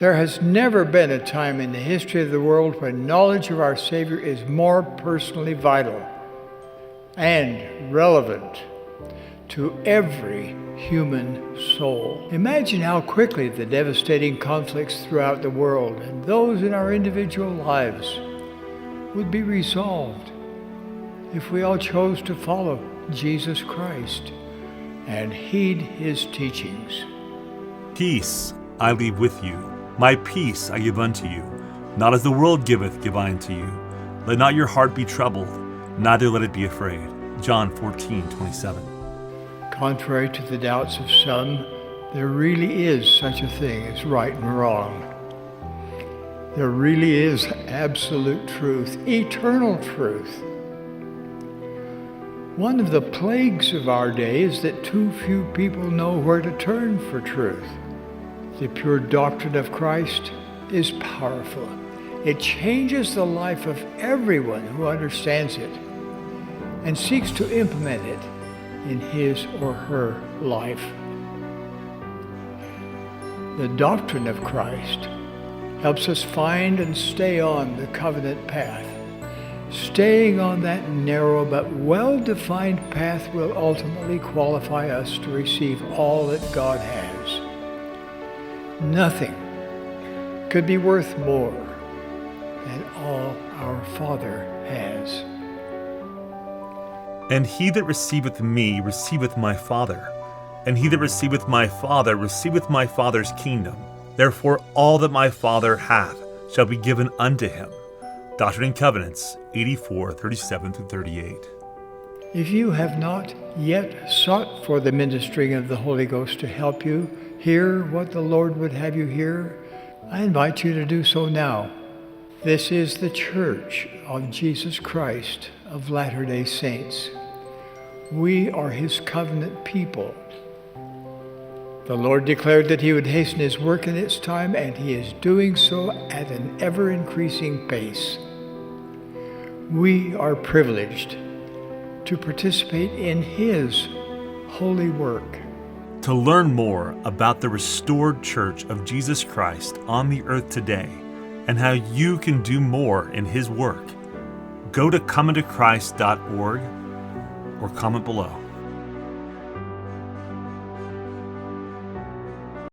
There has never been a time in the history of the world when knowledge of our Savior is more personally vital and relevant to every human soul. Imagine how quickly the devastating conflicts throughout the world and those in our individual lives would be resolved if we all chose to follow Jesus Christ and heed His teachings. Peace I leave with you, my peace I give unto you. Not as the world giveth, give I unto you. Let not your heart be troubled, neither let it be afraid. John 14:27. Contrary to the doubts of some, there really is such a thing as right and wrong. There really is absolute truth, eternal truth. One of the plagues of our day is that too few people know where to turn for truth. The pure doctrine of Christ is powerful. It changes the life of everyone who understands it and seeks to implement it in his or her life. The doctrine of Christ helps us find and stay on the covenant path. Staying on that narrow but well-defined path will ultimately qualify us to receive all that God has. Nothing could be worth more than all our Father has. And he that receiveth me receiveth my Father, and he that receiveth my Father receiveth my Father's kingdom. Therefore all that my Father hath shall be given unto him. Doctrine and Covenants 84:37-38. If you have not yet sought for the ministering of the Holy Ghost to help you hear what the Lord would have you hear, I invite you to do so now. This is the Church of Jesus Christ of Latter-day Saints. We are His covenant people. The Lord declared that He would hasten His work in its time, and He is doing so at an ever-increasing pace. We are privileged to participate in His holy work. To learn more about the restored Church of Jesus Christ on the earth today and how you can do more in His work, go to comeintochrist.org or comment below.